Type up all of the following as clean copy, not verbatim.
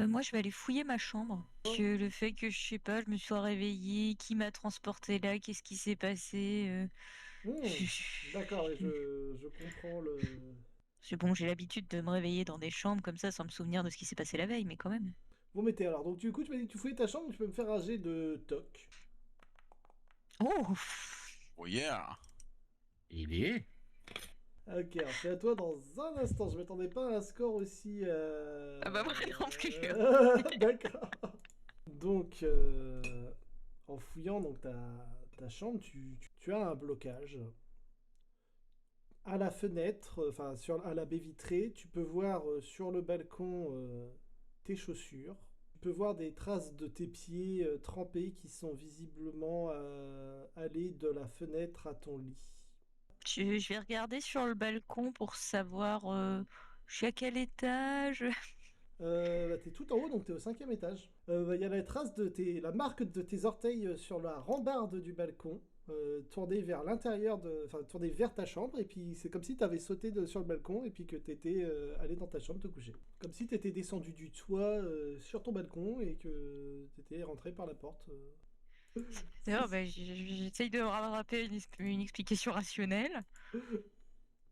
Moi, je vais aller fouiller ma chambre. Que le fait que, je sais pas, je me sois réveillée, qui m'a transporté là, qu'est-ce qui s'est passé. Hmm, d'accord, et je comprends le... C'est bon, j'ai l'habitude de me réveiller dans des chambres comme ça sans me souvenir de ce qui s'est passé la veille, mais quand même. Bon, mettez alors. Donc, du coup, tu m'as dit que tu fouillais ta chambre, tu peux me faire un jet de toc. Oh! Oh yeah! Il y est. Ok, alors c'est à toi dans un instant. Je m'attendais pas à un score aussi. Ah bah moi non plus. D'accord. Donc, en fouillant donc ta chambre, tu as un blocage. À la fenêtre, enfin à la baie vitrée, tu peux voir sur le balcon tes chaussures. Tu peux voir des traces de tes pieds trempés qui sont visiblement allés de la fenêtre à ton lit. Je vais regarder sur le balcon pour savoir je suis à quel étage. Bah, t'es tout en haut, donc t'es au cinquième étage. Bah, y a la trace de la marque de tes orteils sur la rambarde du balcon, tournée vers l'intérieur enfin tournée vers ta chambre, et puis c'est comme si t'avais sauté sur le balcon et puis que t'étais allé dans ta chambre te coucher. Comme si t'étais descendu du toit sur ton balcon et que t'étais rentré par la porte. D'ailleurs, bah, j'essaye de rattraper une explication rationnelle.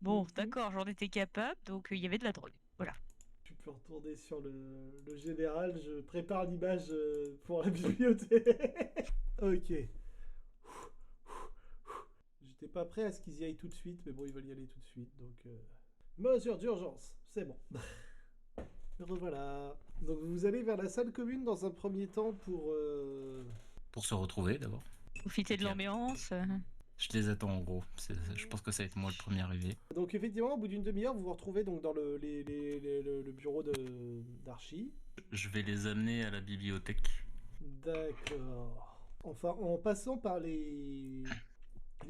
Bon, Mhm. d'accord, j'en étais capable, donc il y avait de la drogue. Voilà. Tu peux retourner sur le général, je prépare l'image pour la bibliothèque. Ok. J'étais pas prêt à ce qu'ils y aillent tout de suite, mais bon, ils veulent y aller tout de suite, donc... Mesure d'urgence, c'est bon. Me revoilà. Donc vous allez vers la salle commune dans un premier temps pour... Pour se retrouver d'abord. Et Profiter de puis l'ambiance. je les attends en gros. Je pense que ça va être moi le premier arrivé. Donc effectivement, au bout d'une demi-heure, vous vous retrouvez donc dans le bureau d'Archie. Je vais les amener à la bibliothèque. D'accord. Enfin, en passant par les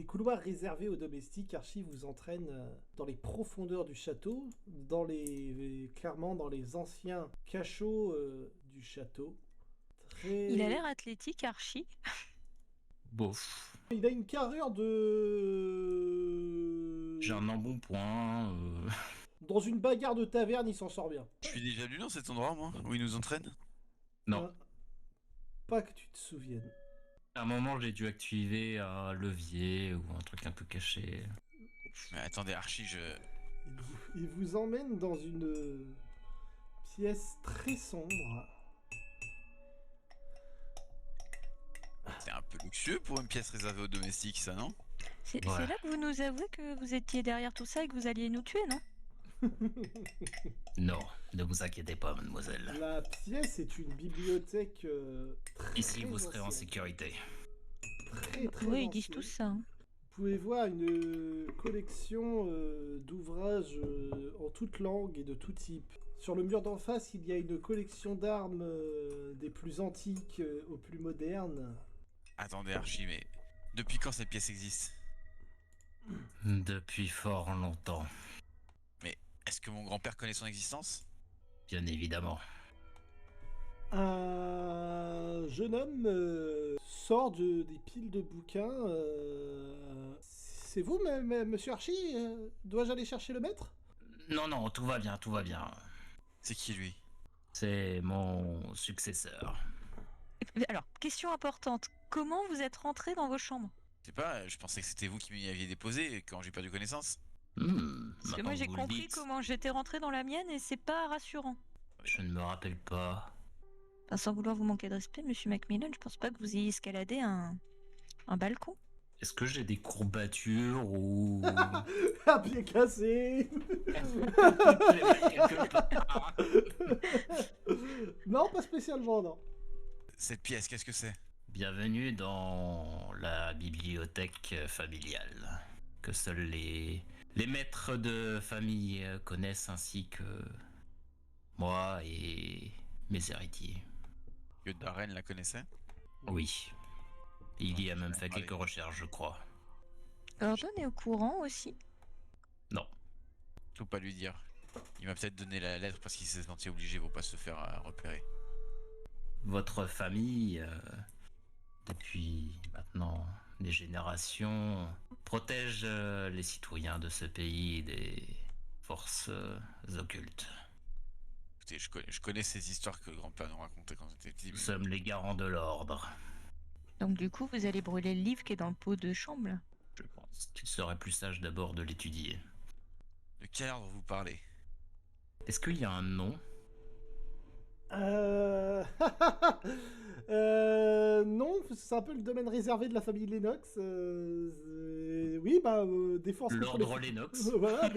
couloirs réservés aux domestiques, Archie vous entraîne dans les profondeurs du château, clairement dans les anciens cachots du château. Il a Très... l'air athlétique, Archie. Bof. Il a une carrure J'ai de... un embonpoint. Dans une bagarre de taverne, il s'en sort bien. Je suis déjà venu dans cet endroit, moi, où il nous entraîne. Non. Hein, pas que tu te souviennes. À un moment, j'ai dû activer un levier ou un truc un peu caché. Mais attendez, Archie, Il vous emmène dans une pièce très sombre. c'est un peu luxueux pour une pièce réservée aux domestiques, ça, non? C'est Ouais. là que vous nous avouez que vous étiez derrière tout ça et que vous alliez nous tuer, non? Non, ne vous inquiétez pas, mademoiselle. La pièce est une bibliothèque Ici, très vous serez en ancienne. sécurité. Très très Oui, ils disent ancienne. tous ça, hein. Vous pouvez voir une collection d'ouvrages en toutes langues et de tout type. Sur le mur d'en face, il y a une collection d'armes des plus antiques aux plus modernes. Attendez, Archie, mais depuis quand cette pièce existe? Depuis fort longtemps, Mais est-ce que mon grand-père connaît son existence? bien évidemment. Un jeune homme sort des piles de bouquins. C'est vous, monsieur Archie Dois-je aller chercher le maître? Non, non, tout va bien, tout va bien. C'est qui, lui? C'est mon successeur. Alors, question importante. Comment vous êtes rentré dans vos chambres? Je sais pas, je pensais que c'était vous qui m'y aviez déposé quand j'ai perdu connaissance. Parce que Maintenant moi, que j'ai vous le compris dites, comment j'étais rentrée dans la mienne et c'est pas rassurant. je ne me rappelle pas. Enfin, sans vouloir vous manquer de respect, monsieur Macmillan, je pense pas que vous ayez escaladé un balcon. Est-ce que j'ai des courbatures ou... Un pied cassé. J'ai mal quelque part. Non, pas spécialement, non. Cette pièce, qu'est-ce que c'est? Bienvenue dans la bibliothèque familiale, que seuls les maîtres de famille connaissent ainsi que moi et mes héritiers. Que Darren la connaissait? Oui, il y a Je même vais en fait parler. quelques recherches, je crois. Gordon est au courant aussi. Non, Faut pas lui dire. Il m'a peut-être donné la lettre parce qu'il s'est senti obligé pour pas se faire repérer. votre famille, depuis maintenant des générations, protège les citoyens de ce pays des forces occultes. écoutez, je connais ces histoires que grand-père nous racontait quand on était petit. Nous sommes les garants de l'ordre. Donc du coup, vous allez brûler le livre qui est dans le pot de chambre, là. Je pense qu'il serait plus sage d'abord de l'étudier. De quel ordre vous parlez? Est-ce qu'il y a un nom? Euh... non, c'est un peu le domaine réservé de la famille Lennox. Oui, bah, défense contre L'ordre Lennox. Voilà,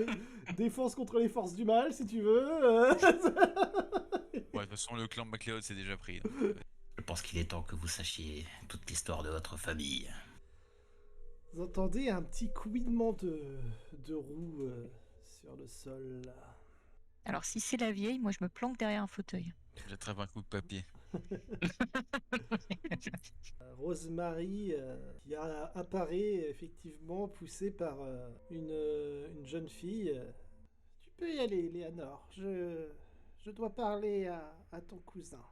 défense contre les forces du mal, si tu veux. Ouais, de toute façon, le clan MacLeod c'est déjà pris. Donc, Je pense qu'il est temps que vous sachiez toute l'histoire de votre famille. Vous entendez un petit couinement de roue sur le sol. Là. Alors si c'est la vieille, moi je me planque derrière un fauteuil. j'attrape un coup de papier. Rosemary qui apparaît effectivement poussée par une jeune fille. Tu peux y aller, Léanor. Je dois parler à ton cousin.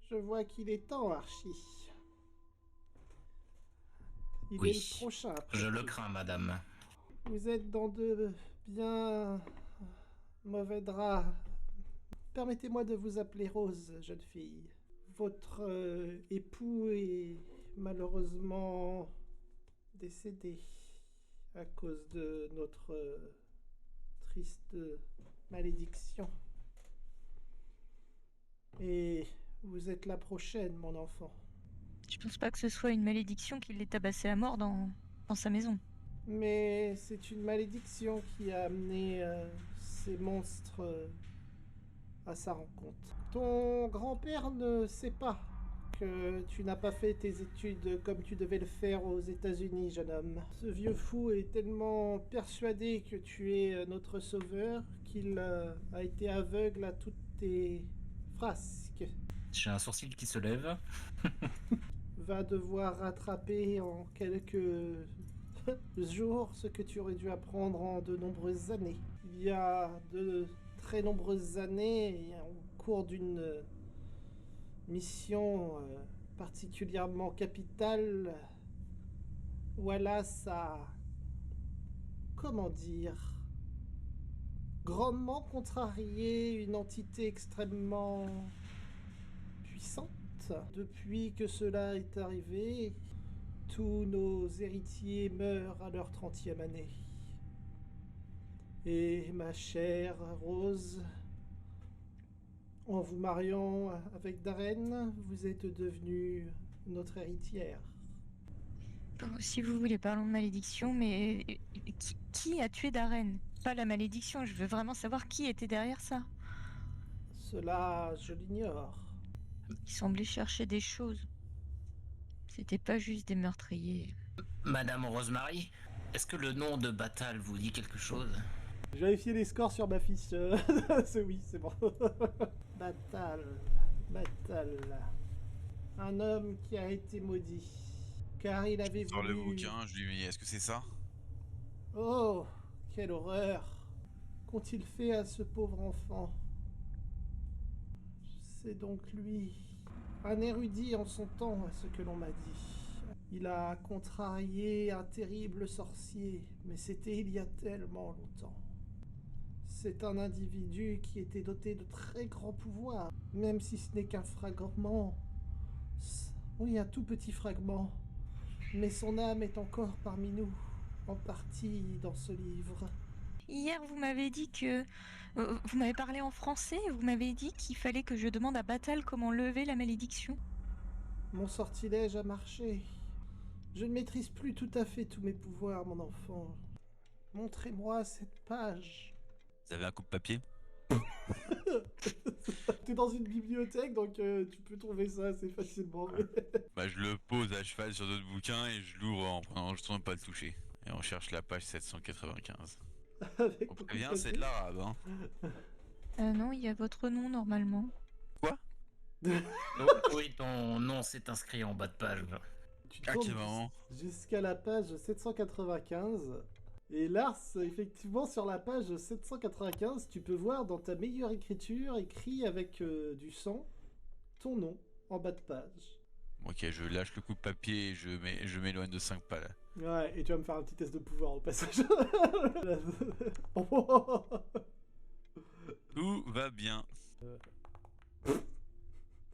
Je vois qu'il est temps, Archie. Il Oui, est le prochain. après Je le tout. crains, madame. Vous êtes dans de bien mauvais draps. Permettez-moi de vous appeler Rose, jeune fille. Votre époux est malheureusement décédé à cause de notre triste malédiction. Et vous êtes la prochaine, mon enfant. Je pense pas que ce soit une malédiction qui l'ait tabassé à mort dans sa maison. Mais c'est une malédiction qui a amené ces monstres à sa rencontre. Ton grand-père ne sait pas que tu n'as pas fait tes études comme tu devais le faire aux États-Unis, jeune homme. Ce vieux fou est tellement persuadé que tu es notre sauveur qu'il a été aveugle à toutes tes frasques. J'ai un sourcil qui se lève. Va devoir rattraper en quelques jours ce que tu aurais dû apprendre en de nombreuses années. Il y a de très nombreuses années, au cours d'une mission particulièrement capitale, Wallace a, comment dire, grandement contrarié une entité extrêmement puissante. Depuis que cela est arrivé, tous nos héritiers meurent à leur 30e année. Et ma chère Rose, en vous mariant avec Darren, vous êtes devenue notre héritière. Bon, si vous voulez, parlons de malédiction, mais qui a tué Darren? Pas la malédiction, je veux vraiment savoir qui était derrière ça. Cela, je l'ignore. Il semblait chercher des choses. C'était pas juste des meurtriers. Madame Rosemary, est-ce que le nom de Batal vous dit quelque chose? J'ai vérifié les scores sur ma fiche. C'est oui, c'est bon. Batal. Un homme qui a été maudit. Car il avait Dans voulu... le bouquin, je lui dis, est-ce que c'est ça? Oh, quelle horreur. Qu'ont-ils fait à ce pauvre enfant? C'est donc lui. Un érudit en son temps, à ce que l'on m'a dit. Il a contrarié un terrible sorcier, mais c'était il y a tellement longtemps. C'est un individu qui était doté de très grands pouvoirs, même si ce n'est qu'un fragment. Oui, un tout petit fragment. Mais son âme est encore parmi nous, en partie dans ce livre. Hier, vous m'avez dit que... vous m'avez parlé en français, vous m'avez dit qu'il fallait que je demande à Batal comment lever la malédiction. Mon sortilège a marché. Je ne maîtrise plus tout à fait tous mes pouvoirs, mon enfant. Montrez-moi cette page. Vous avez un coup de papier? T'es dans une bibliothèque, donc tu peux trouver ça assez facilement. Bah, je le pose à cheval sur d'autres bouquins et je l'ouvre en prenant juste ne pas le toucher. Et on cherche la page 795. Avec On beaucoup prévient, de c'est de l'arabe, hein. Non, il y a votre nom normalement. Oui, ton nom s'est inscrit en bas de page. Tu Ah, tournes quel marrant. jusqu'à la page 795. Et Lars, effectivement, sur la page 795, tu peux voir dans ta meilleure écriture, écrit avec du sang, ton nom en bas de page. Ok, je lâche le coup de papier et je m'éloigne de 5 pas là. Ouais, et tu vas me faire un petit test de pouvoir au passage. Tout va bien.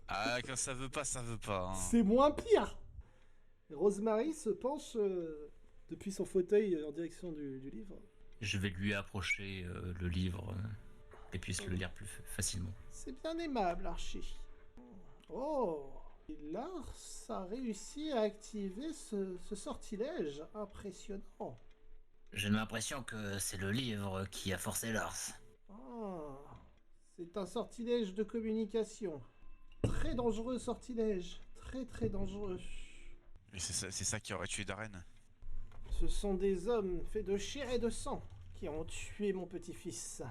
Ah, quand ça veut pas, ça veut pas. Hein. C'est moins pire. Rosemary se penche depuis son fauteuil en direction du livre. Je vais lui approcher le livre et puisse le lire plus facilement. C'est bien aimable, Archie. Oh, et Lars a réussi à activer ce sortilège. Impressionnant. J'ai l'impression que c'est le livre qui a forcé Lars. Ah, c'est un sortilège de communication. Très dangereux sortilège. Très très dangereux. Mais c'est ça qui aurait tué Darren. Ce sont des hommes faits de chair et de sang qui ont tué mon petit-fils.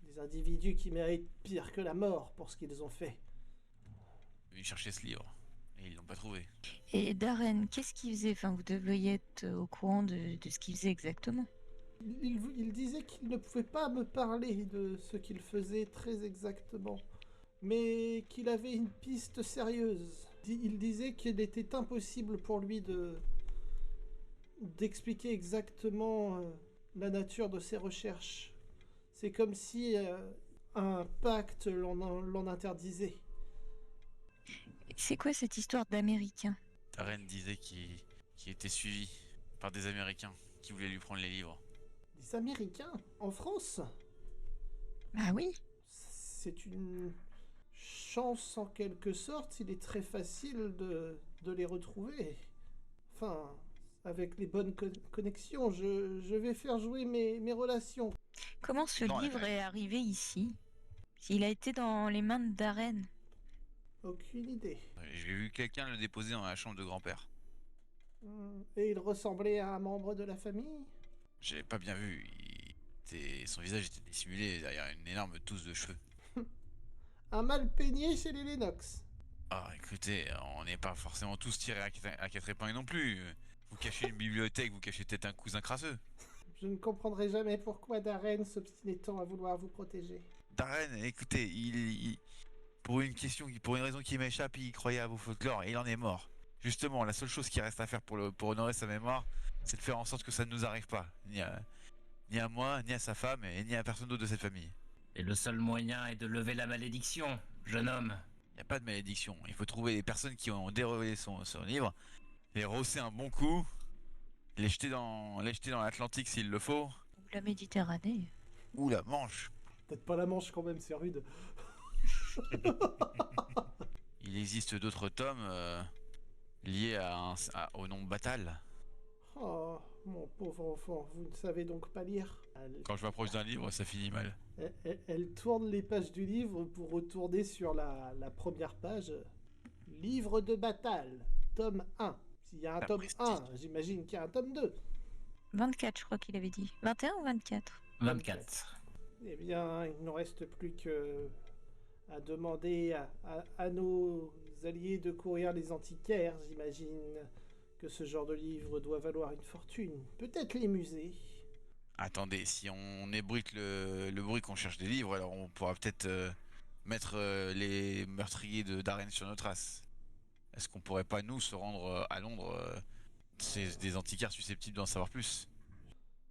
Des individus qui méritent pire que la mort pour ce qu'ils ont fait. Ils cherchaient ce livre. Et ils l'ont pas trouvé. Et Darren, qu'est-ce qu'il faisait? Enfin, vous devriez être au courant de ce qu'il faisait exactement. Il disait qu'il ne pouvait pas me parler de ce qu'il faisait très exactement, mais qu'il avait une piste sérieuse. Il disait qu'il était impossible pour lui d'expliquer exactement la nature de ses recherches. C'est comme si un pacte l'en interdisait. C'est quoi cette histoire d'Américain? Darren disait qu'il était suivi par des Américains qui voulaient lui prendre les livres. Des Américains en France? Bah oui. C'est une chance en quelque sorte. Il est très facile de les retrouver. Enfin, avec les bonnes connexions, je vais faire jouer mes relations. Comment ce Non, livre est arrivé ici? S'il a été dans les mains de Darren. Aucune idée. J'ai vu quelqu'un le déposer dans la chambre de grand-père. Et il ressemblait à un membre de la famille? J'avais pas bien vu. Son visage était dissimulé derrière une énorme tousse de cheveux. Un mal peigné chez les Lennox. Ah, écoutez, on n'est pas forcément tous tirés à quatre épingles non plus. Vous cachez une bibliothèque, vous cachez peut-être un cousin crasseux. Je ne comprendrai jamais pourquoi Darren s'obstinait tant à vouloir vous protéger. Darren, écoutez, pour une raison qui m'échappe, il croyait à vos folklores et il en est mort. Justement, la seule chose qui reste à faire pour honorer sa mémoire, c'est de faire en sorte que ça ne nous arrive pas. Ni à moi, ni à sa femme, et ni à personne d'autre de cette famille. Et le seul moyen est de lever la malédiction, jeune homme. Il n'y a pas de malédiction. Il faut trouver les personnes qui ont déroulé son livre, les rosser un bon coup, les jeter dans l'Atlantique s'il le faut, Ou la Méditerranée. ou la Manche. Peut-être pas la Manche quand même, c'est rude. Il existe d'autres tomes liés au nom Batal. Oh, mon pauvre enfant, vous ne savez donc pas lire. Quand je m'approche d'un livre, ça finit mal. Elle tourne les pages du livre pour retourner sur la première page. Livre de Batal, tome 1. S'il y a un La tome prestige. 1, j'imagine qu'il y a un tome 2. 24, je crois qu'il avait dit. 21 ou 24? 24. Eh bien, il ne reste plus que à demander à nos alliés de courir les antiquaires. J'imagine que ce genre de livre doit valoir une fortune. Peut-être les musées. Attendez, si on ébruite le bruit qu'on cherche des livres, alors on pourra peut-être mettre les meurtriers de Darren sur nos traces. Est-ce qu'on pourrait pas, nous, se rendre à Londres C'est des antiquaires susceptibles d'en savoir plus.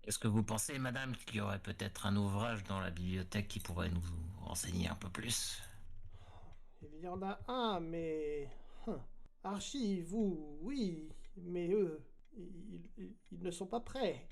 Est-ce que vous pensez, madame, qu'il y aurait peut-être un ouvrage dans la bibliothèque qui pourrait nous renseigner un peu plus? Il y en a un, mais... Archie, vous, oui, mais eux, ils ne sont pas prêts.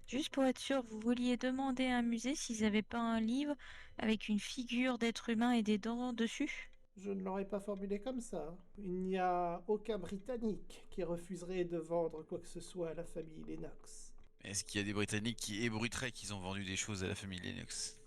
Juste pour être sûr, vous vouliez demander à un musée s'ils n'avaient pas un livre avec une figure d'être humain et des dents dessus? Je ne l'aurais pas formulé comme ça. Il n'y a aucun Britannique qui refuserait de vendre quoi que ce soit à la famille Lennox. Est-ce qu'il y a des Britanniques qui ébruiteraient qu'ils ont vendu des choses à la famille Lennox?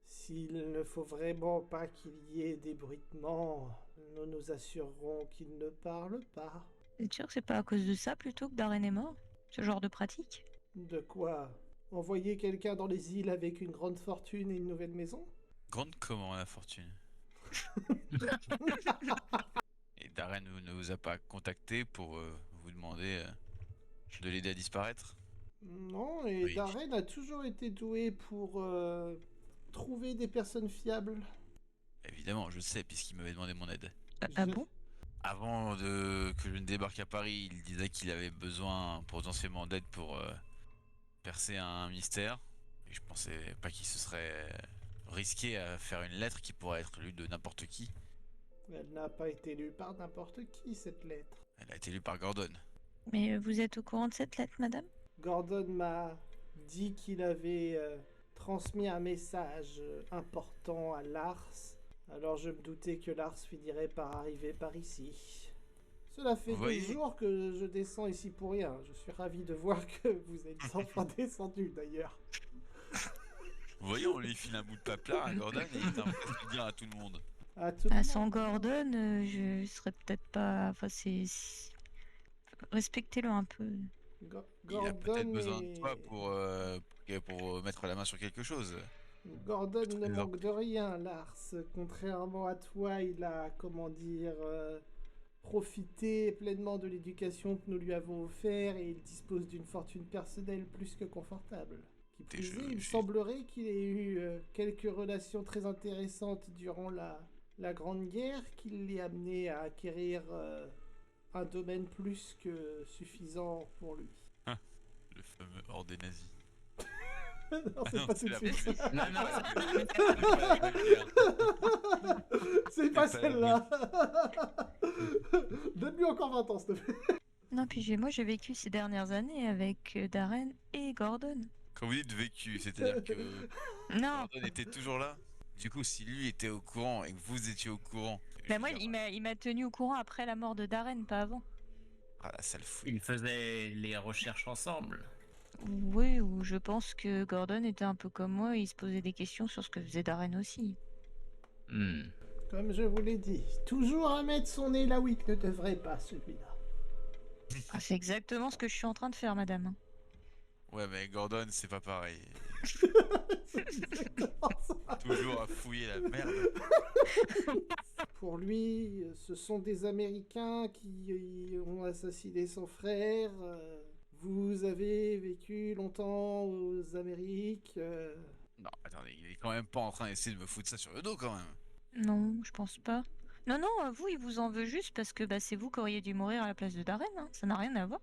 S'il ne faut vraiment pas qu'il y ait d'ébruitement, nous nous assurerons qu'il ne parle pas. Vous êtes sûr que c'est pas à cause de ça plutôt que Darren est mort? Ce genre de pratique? De quoi? Envoyer quelqu'un dans les îles avec une grande fortune et une nouvelle maison? Grande comment la fortune? Et Darren ne vous a pas contacté pour vous demander de l'aider à disparaître? Non, et Oui. Darren a toujours été doué pour trouver des personnes fiables. Évidemment, je le sais, puisqu'il m'avait demandé mon aide. Ah Je- bon? Avant que je ne débarque à Paris, il disait qu'il avait besoin potentiellement d'aide pour percer un mystère. Et je pensais pas qu'il se serait risquer à faire une lettre qui pourrait être lue de n'importe qui. Elle n'a pas été lue par n'importe qui, cette lettre. Elle a été lue par Gordon. Mais vous êtes au courant de cette lettre, madame? Gordon m'a dit qu'il avait transmis un message important à Lars. Alors je me doutais que Lars finirait par arriver par ici. Cela fait Vous 2 voyez jours que je descends ici pour rien. Je suis ravi de voir que vous êtes enfin descendu d'ailleurs. Vous voyez, on lui file un bout de paplard à Gordon et il est en train de le dire à tout le monde. À tout le Ah, monde. sans Gordon, je serais peut-être pas. Enfin, respectez-le un peu. Il a peut-être besoin de est- toi pour mettre la main sur quelque chose. Gordon ne Des manque de rien, Lars. Contrairement à toi, il a, comment dire, profité pleinement de l'éducation que nous lui avons offert et il dispose d'une fortune personnelle plus que confortable. Qui Des plus jeux, est, il j'ai- semblerait qu'il ait eu quelques relations très intéressantes durant la Grande Guerre qui l'ait amené à acquérir un domaine plus que suffisant pour lui. Le fameux hors des nazis. Non, Ah c'est non, pas c'est tout de la suite. première. Non, non, C'est pas pas la celle-là. Donne-lui encore 20 ans, s'il te plaît. Non, puis moi, j'ai vécu ces dernières années avec Darren et Gordon. Quand vous dites vécu, c'est-à-dire que Non, Gordon était toujours là. Du coup, si lui était au courant et que vous étiez au courant, je bah veux moi, dire, il m'a tenu au courant après la mort de Darren, pas avant. ah la sale fouille. Ils faisaient les recherches ensemble. Oui, ou je pense que Gordon était un peu comme moi, il se posait des questions sur ce que faisait Darren aussi. Hmm. Comme je vous l'ai dit, toujours à mettre son nez là où il ne devrait pas, celui-là. Ah, c'est exactement ce que je suis en train de faire, madame. Ouais, mais Gordon, c'est pas pareil. C'est exactement ça. Toujours à fouiller la merde. Pour lui, ce sont des Américains qui ont assassiné son frère. Vous avez vécu longtemps aux Amériques. Non, attendez, il est quand même pas en train d'essayer de me foutre ça sur le dos quand même. Non, je pense pas. Non, non, vous, il vous en veut juste parce que bah, c'est vous qui auriez dû mourir à la place de Darren, hein. Ça n'a rien à voir.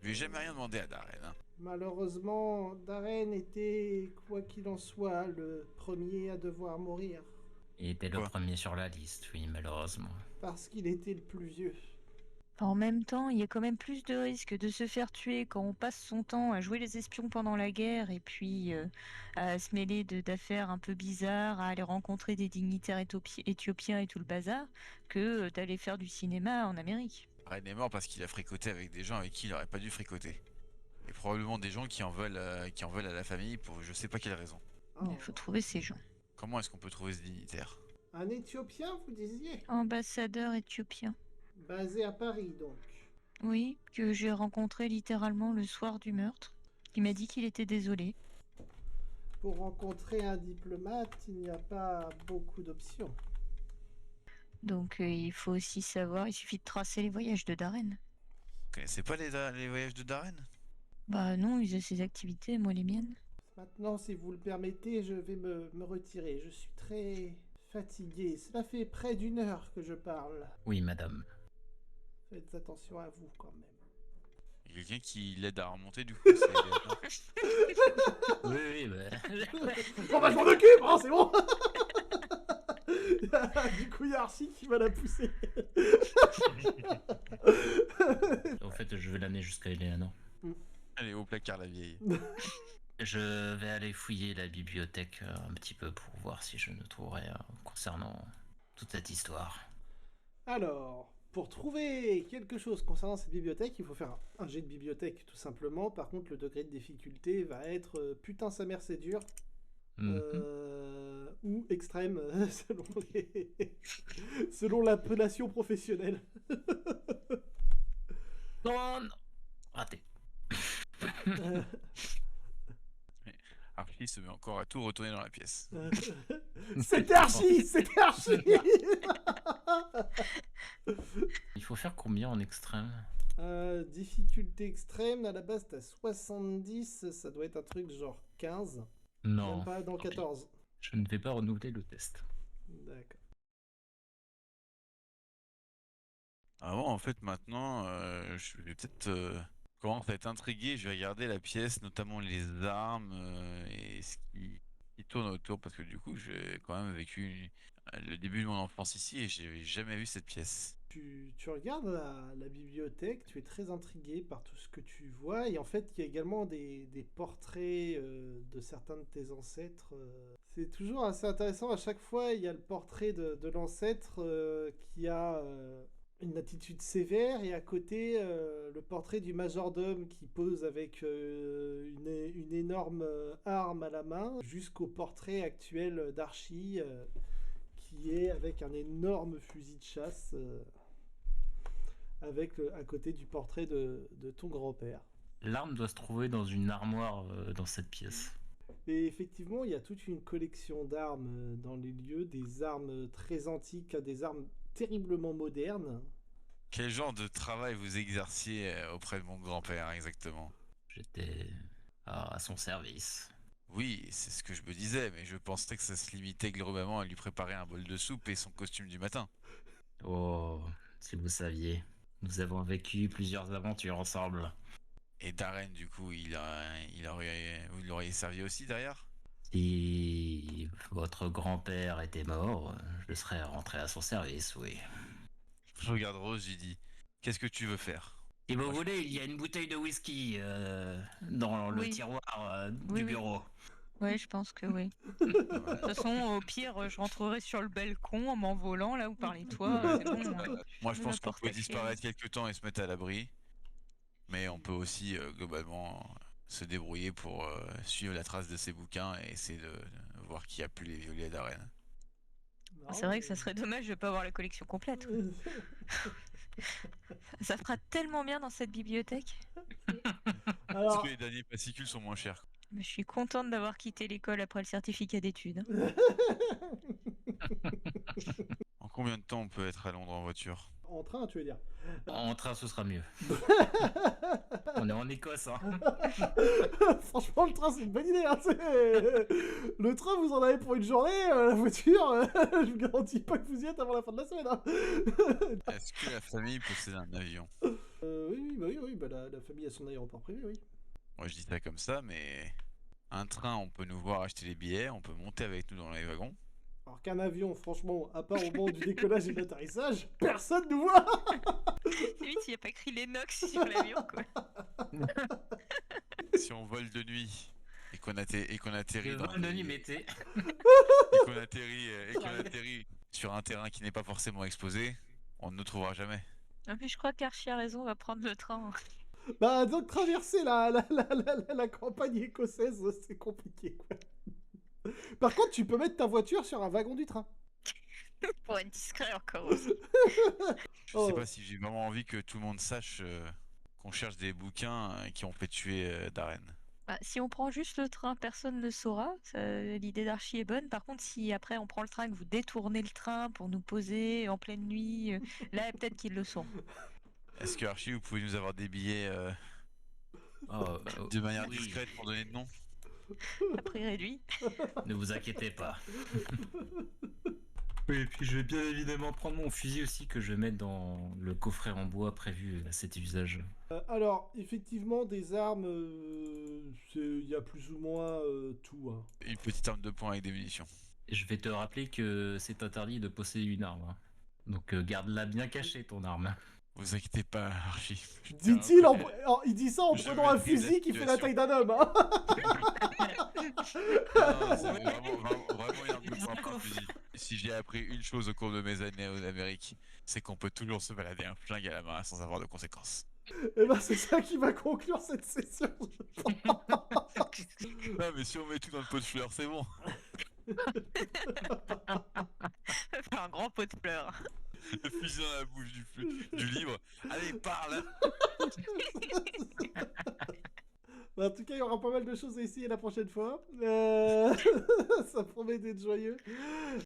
Je lui ai jamais rien demandé à Darren. Hein. Malheureusement, Darren était, quoi qu'il en soit, le premier à devoir mourir. Il était le Quoi premier sur la liste, oui, malheureusement. Parce qu'il était le plus vieux. Enfin, en même temps, il y a quand même plus de risques de se faire tuer quand on passe son temps à jouer les espions pendant la guerre et puis à se mêler d'affaires un peu bizarres, à aller rencontrer des dignitaires éthiopiens et tout le bazar, que d'aller faire du cinéma en Amérique. Darren est mort parce qu'il a fricoté avec des gens avec qui il aurait pas dû fricoter. Et probablement des gens qui en veulent à la famille pour je sais pas quelle raison. Oh. Il faut trouver ces gens. Comment est-ce qu'on peut trouver ce dignitaire? Un Éthiopien, vous disiez? Ambassadeur éthiopien. Basé à Paris, donc. Oui, que j'ai rencontré littéralement le soir du meurtre. Il m'a dit qu'il était désolé. Pour rencontrer un diplomate, il n'y a pas beaucoup d'options. Donc il faut aussi savoir, il suffit de tracer les voyages de Darren. Vous connaissez pas les voyages de Darren? Bah non, il a ses activités, moi les miennes. Maintenant, si vous le permettez, je vais me retirer. Je suis très fatigué. Cela fait près d'1 heure que je parle. Oui, madame. Faites attention à vous quand même. Il y a quelqu'un qui l'aide à remonter du coup. Oui, oui, bah... Bon bah je m'en occupe, hein, c'est bon. Du coup, il y a Archie qui va la pousser. En fait, je vais l'amener jusqu'à Eleanor. Elle est au placard la vieille. Je vais aller fouiller la bibliothèque un petit peu pour voir si je ne trouverai rien concernant toute cette histoire. Alors, pour trouver quelque chose concernant cette bibliothèque, il faut faire un jet de bibliothèque tout simplement. Par contre, le degré de difficulté va être putain sa mère c'est dur. Ou extrême selon selon l'appellation professionnelle. Non, non. Raté. Archie se met encore à tout retourner dans la pièce. C'était Archie. Il faut faire combien en extrême? Difficulté extrême, à la base t'as 70, ça doit être un truc genre 15. Non. Même pas dans tant pis. 14. Je ne vais pas renouveler le test. D'accord. Ah bon, en fait, maintenant, je vais peut-être commencer à être intrigué. Je vais regarder la pièce, notamment les armes et ce qui Il tourne autour parce que du coup, j'ai quand même vécu le début de mon enfance ici et j'ai jamais vu cette pièce. Tu regardes la bibliothèque, tu es très intrigué par tout ce que tu vois, et en fait, il y a également des portraits de certains de tes ancêtres. C'est toujours assez intéressant, à chaque fois, il y a le portrait de l'ancêtre qui a une attitude sévère, et à côté, le portrait du majordome qui pose avec une énorme arme à la main, jusqu'au portrait actuel d'Archie qui est avec un énorme fusil de chasse. Avec à côté du portrait de ton grand-père. L'arme doit se trouver dans une armoire dans cette pièce. Et effectivement, il y a toute une collection d'armes dans les lieux, des armes très antiques à des armes terriblement modernes. Quel genre de travail vous exerciez auprès de mon grand-père exactement? J'étais à son service. Oui, c'est ce que je me disais, mais je pensais que ça se limitait globalement à lui préparer un bol de soupe et son costume du matin. Oh, si vous saviez, nous avons vécu plusieurs aventures ensemble. Et Darren, du coup, vous l'auriez servi aussi derrière? Si votre grand-père était mort, je serais rentré à son service, oui. Je regarde Rose, je lui dis, qu'est-ce que tu veux faire? Si vous Moi, voulez, il y a une bouteille de whisky dans le Oui. tiroir Oui, du oui. bureau. Ouais, je pense que oui. je- De toute façon, au pire, je rentrerai sur le balcon en m'envolant là où parlais-toi. C'est bon. Moi, je Ferme la pense qu'on porte peut à clé. disparaître quelque temps et se mettre à l'abri, mais on peut aussi globalement se débrouiller pour suivre la trace de ces bouquins et essayer de voir qui a pu les violer à Darren. Non, C'est vrai que ça serait dommage de pas avoir la collection complète. Ça fera tellement bien dans cette bibliothèque. Parce Alors, que les derniers fascicules sont moins chers. Mais je suis contente d'avoir quitté l'école après le certificat d'études. En combien de temps on peut être à Londres en voiture? en train, tu veux dire. En train, ce sera mieux. On est en Écosse, hein. Franchement, le train, c'est une bonne idée. Hein. Le train, vous en avez pour une journée. La voiture, je vous garantis pas que vous y êtes avant la fin de la semaine. Hein. Est-ce que la famille possède un avion? Oui, bah, la famille a son aéroport privé, oui. Moi je dis ça comme ça, mais un train, on peut nous voir acheter les billets, on peut monter avec nous dans les wagons. Alors qu'un avion, franchement, à part au moment du décollage et de l'atterrissage, personne ne voit. Limite, il n'y a pas écrit Lennox sur l'avion, quoi. Si on vole de nuit et qu'on atterrit Le dans vol de des- nuit m'était. et qu'on atterrit sur un terrain qui n'est pas forcément exposé, on ne nous trouvera jamais. Ah, mais je crois qu'Archie a raison, on va prendre le train. Bah, donc traverser la campagne écossaise, c'est compliqué, quoi. Par contre, tu peux mettre ta voiture sur un wagon du train. Pour être discret encore aussi. Je Oh. sais pas si j'ai vraiment envie que tout le monde sache qu'on cherche des bouquins qui ont fait tuer Darren. Bah, si on prend juste le train, personne ne le saura. L'idée d'Archie est bonne. Par contre, si après on prend le train et que vous détournez le train pour nous poser en pleine nuit, là peut-être qu'ils le sauront. Est-ce que Archie, vous pouvez nous avoir des billets de manière oui. discrète pour donner de nom? À prix réduit. Ne vous inquiétez pas. Oui, et puis je vais bien évidemment prendre mon fusil aussi que je vais mettre dans le coffret en bois prévu à cet usage. Alors, effectivement, des armes, il y a plus ou moins tout. Hein. Une petite arme de poing avec des munitions. Et je vais te rappeler que c'est interdit de posséder une arme. Hein. Donc garde-la bien cachée ton arme. Vous inquiétez pas, Archie. Dit-il il dit ça en Je prenant un maîtrise la fusil qui fait la situation. taille d'un homme. Hein. Non, c'est vraiment une arme de poing, pas un fusil. Si j'ai appris une chose au cours de mes années en Amérique, c'est qu'on peut toujours se balader un flingue à la main sans avoir de conséquences. Et ben, c'est ça qui va conclure cette session. je pense. Non, mais si on met tout dans le pot de fleurs, c'est bon. Faire un grand pot de fleurs. Le fusil dans la bouche du livre. Allez, parle. Bah, en tout cas, il y aura pas mal de choses à essayer la prochaine fois. Ça promet d'être joyeux.